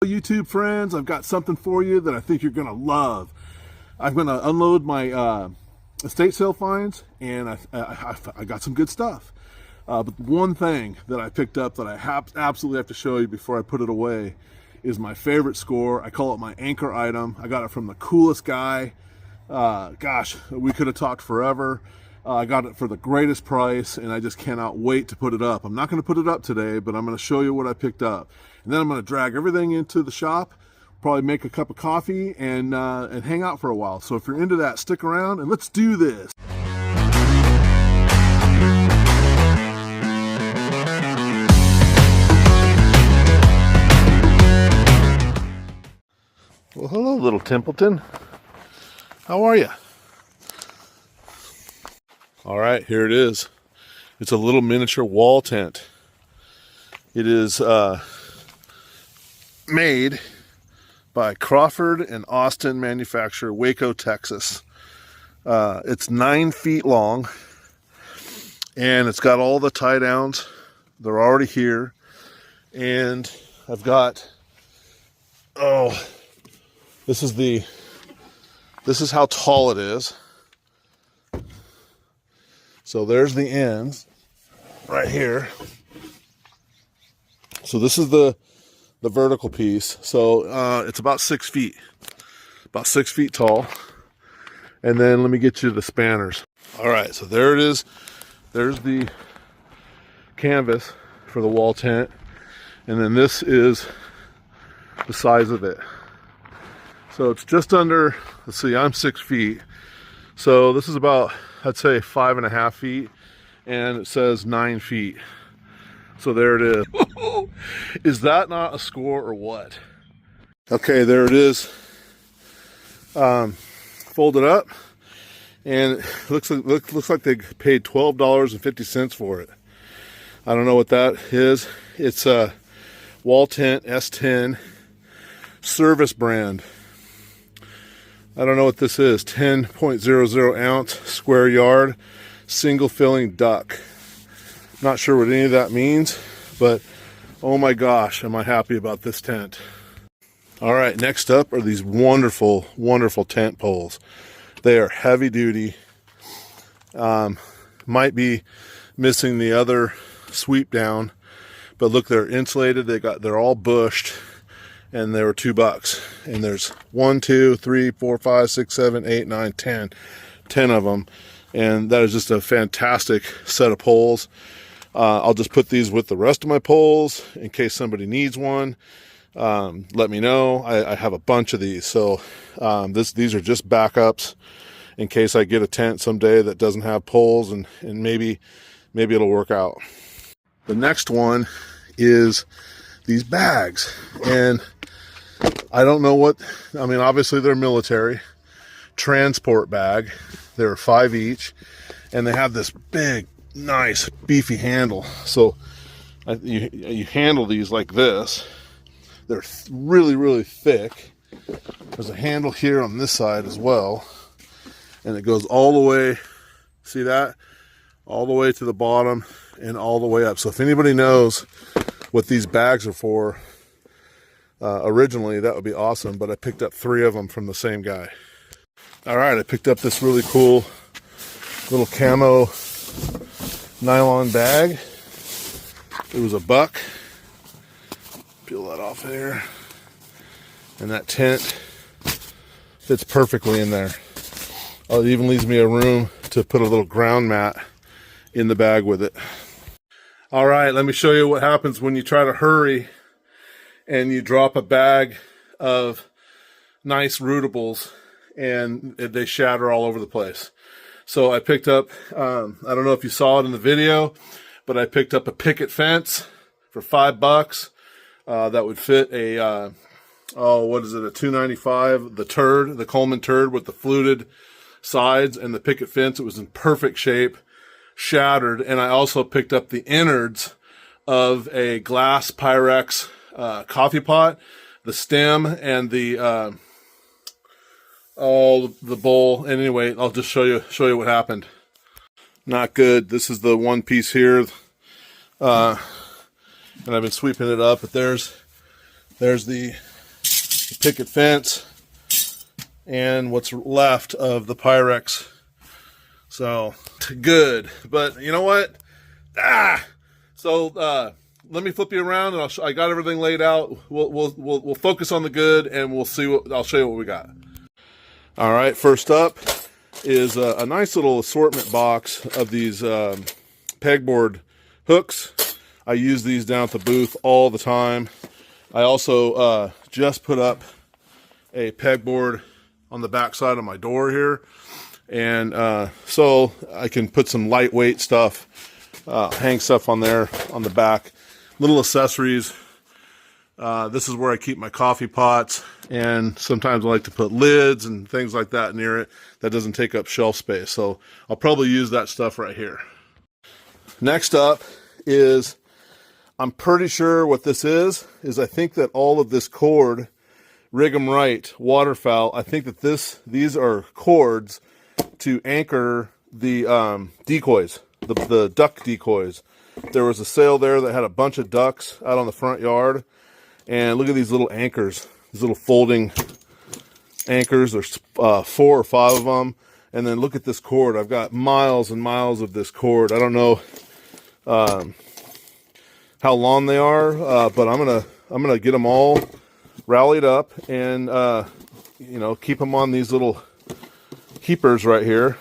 YouTube friends, I've got something for you that I think you're gonna love. I'm gonna unload my estate sale finds, and I got some good stuff. But one thing that I picked up that I absolutely have to show you before I put it away is my favorite score. I call it my anchor item. I got it from the coolest guy. Gosh, we could have talked forever. I got it for the greatest price, and I just cannot wait to put it up. I'm not going to put it up today, but I'm going to show you what I picked up. And then I'm going to drag everything into the shop, probably make a cup of coffee, and hang out for a while. So if you're into that, stick around, and let's do this. Well, hello, little Templeton. How are you? All right, here it is. It's a little miniature wall tent. It is made by Crawford and Austin manufacturer, Waco, Texas. It's 9 feet long, and it's got all the tie downs. They're already here, and I've got, this is how tall it is. So there's the ends right here. So this is the vertical piece. So it's about 6 feet, about 6 feet tall. And then let me get you the spanners. All right, so there it is. There's the canvas for the wall tent. And then this is the size of it. So it's just under, let's see, I'm 6 feet. So this is about, I'd say 5.5 feet, and it says 9 feet. So there it is. Is that not a score or what? Okay, there it is. Folded up, and it looks like they paid $12.50 for it. I don't know what that is. It's a wall tent S10 service brand. I don't know what this is. 10.00 ounce square yard single filling duck. Not sure what any of that means, but oh my gosh, am I happy about this tent. All right, next up are these wonderful, wonderful tent poles. They are heavy duty. Might be missing the other sweep down, but look, they're insulated. They're all bushed. And they were $2. And there's 1, 2, 3, 4, 5, 6, 7, 8, 9, 10. 10 of them. And that is just a fantastic set of poles. I'll just put these with the rest of my poles in case somebody needs one. Let me know. I have a bunch of these. So these are just backups in case I get a tent someday that doesn't have poles, and maybe it'll work out. The next one is these bags, and I don't know what, I mean, obviously they're military transport bag. They're 5 each, and they have this big, nice, beefy handle. So you handle these like this. They're really, really thick. There's a handle here on this side as well, and it goes all the way, see that? All the way to the bottom and all the way up. So if anybody knows what these bags are for, originally, that would be awesome, but I picked up 3 of them from the same guy. All right, I picked up this really cool little camo nylon bag. It was $1. Peel that off there. And that tent fits perfectly in there. Oh, it even leaves me a room to put a little ground mat in the bag with it. All right, let me show you what happens when you try to hurry and you drop a bag of nice rootables and they shatter all over the place. So I picked up, I don't know if you saw it in the video, but I picked up a picket fence for $5. That would fit a, what is it, a 295, the Coleman turd with the fluted sides and the picket fence. It was in perfect shape, shattered. And I also picked up the innards of a glass Pyrex coffee pot, the stem, and the bowl. And anyway, I'll just show you what happened. Not good. This is the one piece here, and I've been sweeping it up, but there's the picket fence and what's left of the Pyrex. So good, but you know what? So let me flip you around, and I got everything laid out. We'll focus on the good, and we'll see what I'll show you what we got. All right, first up is a nice little assortment box of these pegboard hooks. I use these down at the booth all the time. I also just put up a pegboard on the back side of my door here, and so I can put some lightweight stuff, hang stuff on there on the back, little accessories. This is where I keep my coffee pots, and sometimes I like to put lids and things like that near it. That doesn't take up shelf space, so I'll probably use that stuff right here. Next up is, I'm pretty sure what this is I think that all of this cord, rig 'em right, waterfowl, I think that these are cords to anchor the decoys, the duck decoys. There was a sale there that had a bunch of ducks out on the front yard, and look at these little anchors, these little folding anchors. There's 4 or 5 of them, and then look at this cord. I've got miles and miles of this cord. I don't know how long they are, but I'm gonna get them all rallied up and you know, keep them on these little keepers right here.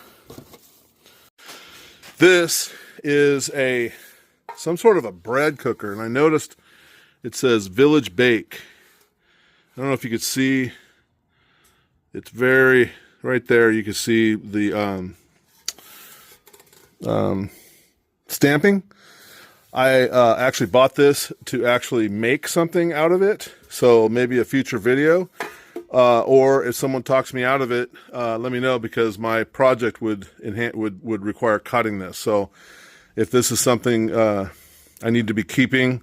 This is some sort of a bread cooker, and I noticed it says Village Bake. I don't know if you could see. It's very right there. You can see the stamping. I actually bought this to actually make something out of it, so maybe a future video, or if someone talks me out of it, let me know, because my project would require cutting this. So if this is something I need to be keeping,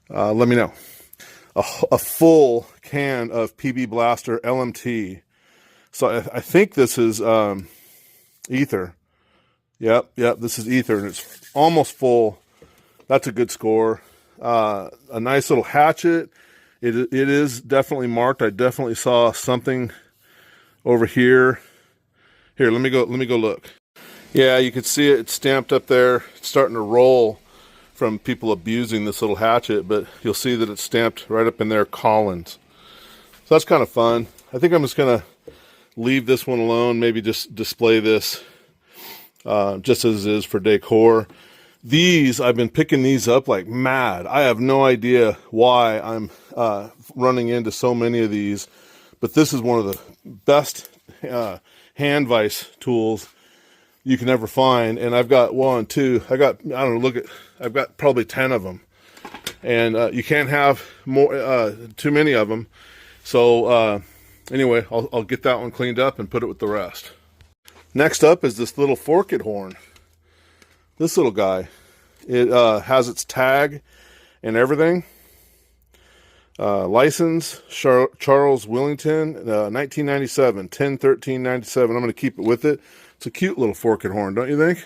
let me know. A full can of PB Blaster LMT. So I think this is ether. Yep, this is ether, and it's almost full. That's a good score. A nice little hatchet. It is definitely marked. I definitely saw something over here. Here, let me go look. Yeah, you can see it. It's stamped up there. It's starting to roll from people abusing this little hatchet, but you'll see that it's stamped right up in there, Collins. So that's kind of fun. I think I'm just gonna leave this one alone. Maybe just display this just as it is for decor. These, I've been picking these up like mad. I have no idea why I'm running into so many of these, but this is one of the best hand vise tools you can ever find. And I've got I've got probably 10 of them, and you can't have too many of them. So anyway, I'll get that one cleaned up and put it with the rest. Next up is this little forked horn. This little guy, it has its tag and everything. License, Charles Willington, 1997, 10/13/97. I'm going to keep it with it. It's a cute little forked horn, don't you think?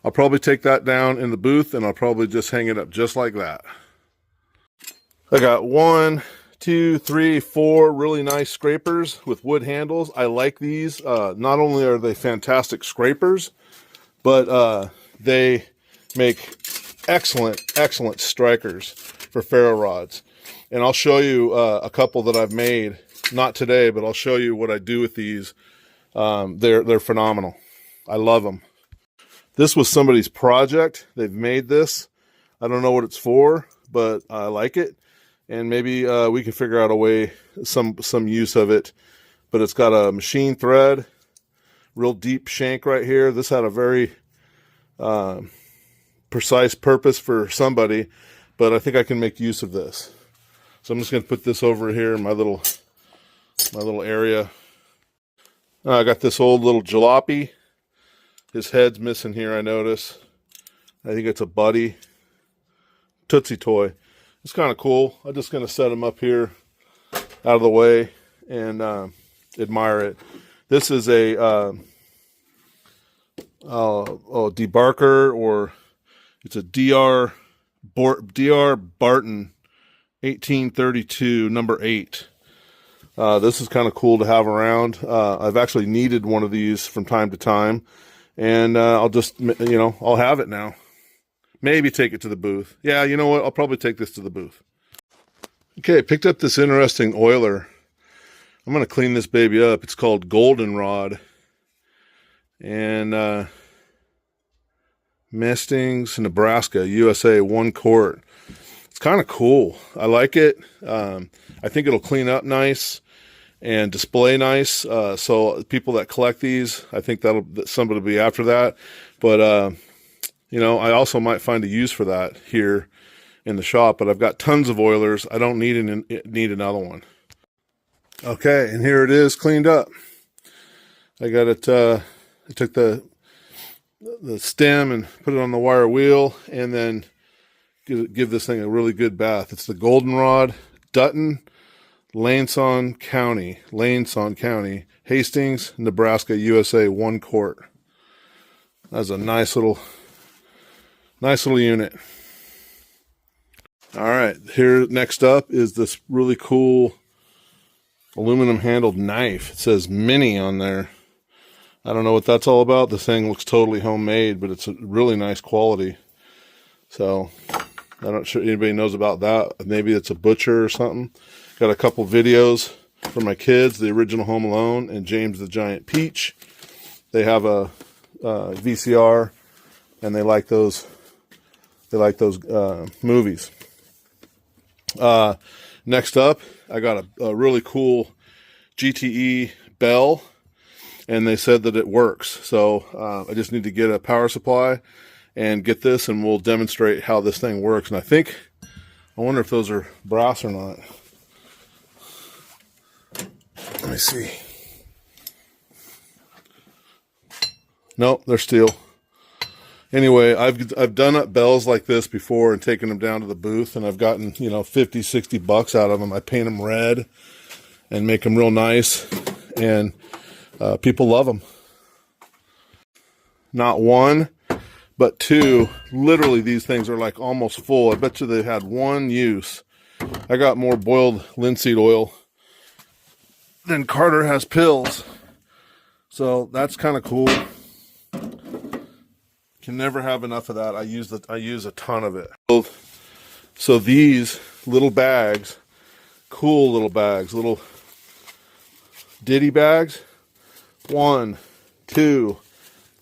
I'll probably take that down in the booth, and I'll probably just hang it up just like that. I got 1, 2, 3, 4 really nice scrapers with wood handles. I like these. Not only are they fantastic scrapers, but they make excellent strikers for ferro rods. And I'll show you a couple that I've made, not today, but I'll show you what I do with these. They're phenomenal. I love them. This was somebody's project. They've made this. I don't know what it's for, but I like it. And maybe we can figure out a way, some use of it. But it's got a machine thread, real deep shank right here. This had a very precise purpose for somebody, but I think I can make use of this. So I'm just going to put this over here in my little area. I got this old little jalopy. His head's missing here, I notice. I think it's a Buddy Tootsie toy. It's kind of cool. I'm just going to set him up here out of the way and admire it. This is a debarker, or it's a DR Barton 1832 number 8. This is kind of cool to have around. I've actually needed one of these from time to time, and I'll just, I'll have it now. Maybe take it to the booth. Yeah, you know what? I'll probably take this to the booth. Okay, picked up this interesting oiler. I'm going to clean this baby up. It's called Goldenrod. And Mestings, Nebraska, USA, 1 quart. It's kind of cool. I like it. I think it'll clean up nice and display nice. So people that collect these, I think that somebody will be after that. But, I also might find a use for that here in the shop. But I've got tons of oilers. I don't need another one. Okay, and here it is cleaned up. I got it, I took the stem and put it on the wire wheel, and then give this thing a really good bath. It's the Goldenrod, Dutton, Laneson County, Hastings, Nebraska, USA, 1 quart. That's a nice little unit. All right, here next up is this really cool aluminum handled knife. It says Mini on there. I don't know what that's all about. This thing looks totally homemade, but it's a really nice quality. So I'm not sure anybody knows about that. Maybe it's a butcher or something. Got a couple videos for my kids, the original Home Alone and James the Giant Peach. They have a VCR, and they like those movies. Next up, I got a really cool GTE bell, and they said that it works. So I just need to get a power supply and get this, and we'll demonstrate how this thing works. And I wonder if those are brass or not. Let me see. Nope, they're steel. Anyway, I've done up bells like this before and taken them down to the booth, and I've gotten, $50-$60 out of them. I paint them red and make them real nice, and people love them. Not one, but two. Literally, these things are like almost full. I bet you they had one use. I got more boiled linseed oil than Carter has pills, so that's kind of cool. Can never have enough of that. I use a ton of it. So these little bags, cool little bags, little ditty bags. 1, 2,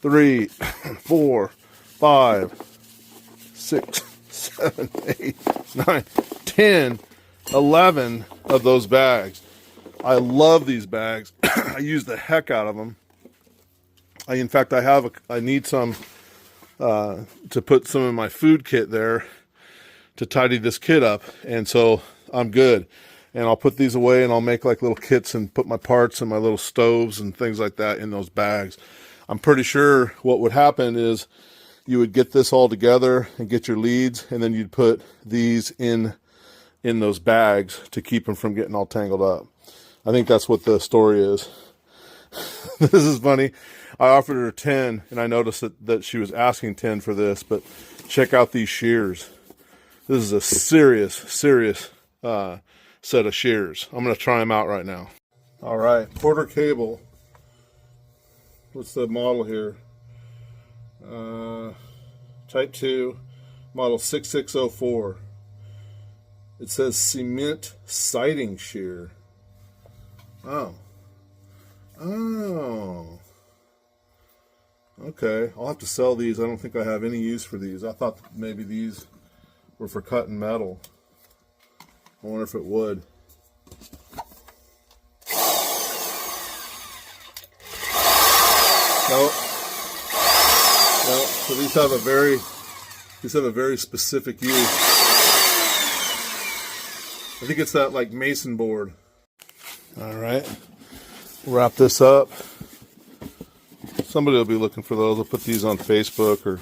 3, 4, 5, 6, 7, 8, 9, 10, 11 of those bags. I love these bags. I use the heck out of them. In fact, I need some to put some of my food kit there to tidy this kit up, and so I'm good. And I'll put these away, and I'll make like little kits and put my parts and my little stoves and things like that in those bags. I'm pretty sure what would happen is you would get this all together and get your leads, and then you'd put these in those bags to keep them from getting all tangled up. I think that's what the story is. This is funny. I offered her 10, and I noticed that she was asking 10 for this, but check out these shears. This is a serious set of shears. I'm going to try them out right now. All right, quarter cable. What's the model here? Type 2, model 6604. It says cement siding shear. Oh. Okay, I'll have to sell these. I don't think I have any use for these. I thought maybe these were for cutting metal. I wonder if it would. Nope. Nope. So these have a very specific use. I think it's that like mason board. All right. Wrap this up. Somebody will be looking for those. I'll put these on Facebook or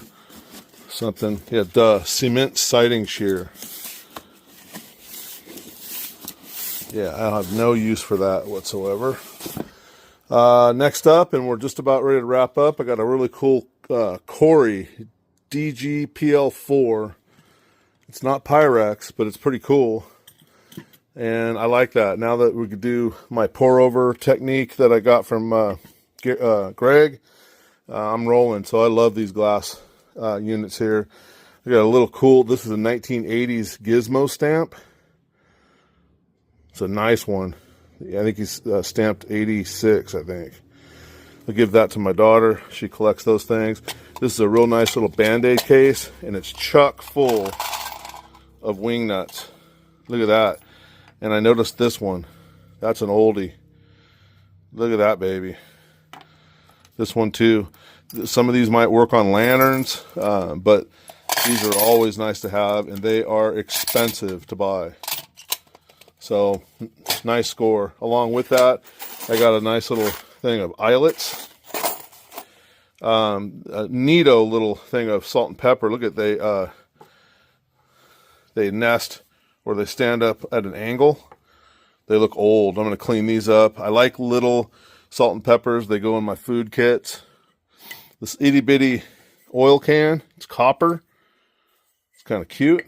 something. Yeah, cement siding shear. Yeah, I have no use for that whatsoever. Next up, and we're just about ready to wrap up, I got a really cool Corey DGPL4. It's not Pyrex, but it's pretty cool. And I like that. Now that we could do my pour over technique that I got from Greg, I'm rolling. So I love these glass units here. I got a little cool, this is a 1980s Gizmo stamp. It's a nice one. I think he's stamped 86, I think. I'll give that to my daughter. She collects those things. This is a real nice little Band-Aid case, and it's chock full of wing nuts. Look at that. And I noticed this one. That's an oldie. Look at that baby. This one too. Some of these might work on lanterns, but these are always nice to have, and they are expensive to buy. So, nice score. Along with that, I got a nice little thing of eyelets. A neato little thing of salt and pepper. Look at they nest or they stand up at an angle. They look old. I'm going to clean these up. I like little salt and peppers. They go in my food kits. This itty bitty oil can. It's copper. It's kind of cute.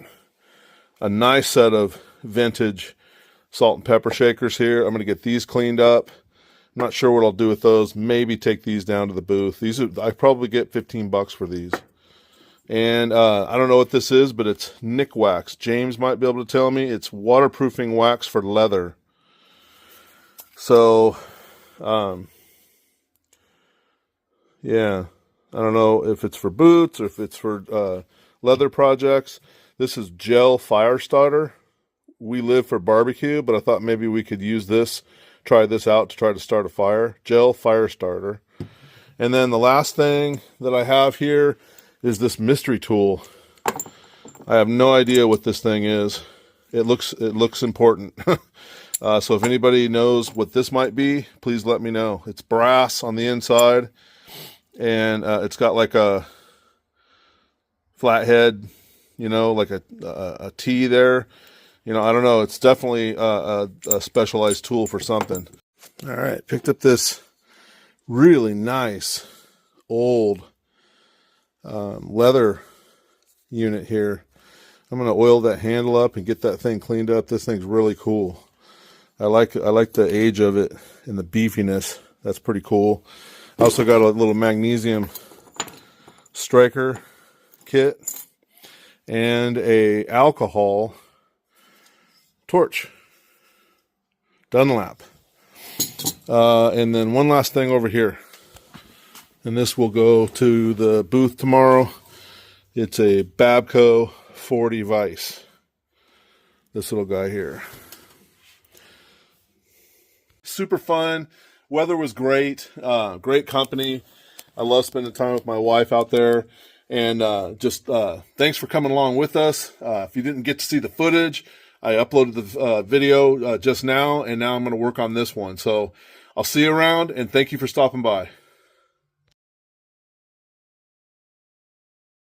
A nice set of vintage salt and pepper shakers here. I'm going to get these cleaned up. I'm not sure what I'll do with those. Maybe take these down to the booth. These are, I probably get 15 bucks for these. And I don't know what this is, but it's Nick wax. James might be able to tell me. It's waterproofing wax for leather. So, yeah, I don't know if it's for boots or if it's for leather projects. This is gel fire starter. We live for barbecue, but I thought maybe we could use this, try this out to try to start a fire. Gel fire starter. And then the last thing that I have here is this mystery tool. I have no idea what this thing is. It looks important. So if anybody knows what this might be, please let me know. It's brass on the inside, and it's got like a flathead, you know, like a T there. You know, I don't know. It's definitely a specialized tool for something. All right, picked up this really nice old leather unit here. I'm going to oil that handle up and get that thing cleaned up. This thing's really cool. I like the age of it and the beefiness. That's pretty cool. I also got a little magnesium striker kit and a alcohol torch. Dunlap. And then one last thing over here. And this will go to the booth tomorrow. It's a Babco 40 Vice. This little guy here. Super fun. Weather was great. Great company. I love spending time with my wife out there. And just thanks for coming along with us. If you didn't get to see the footage, I uploaded the video just now, and now I'm going to work on this one. So I'll see you around, and thank you for stopping by.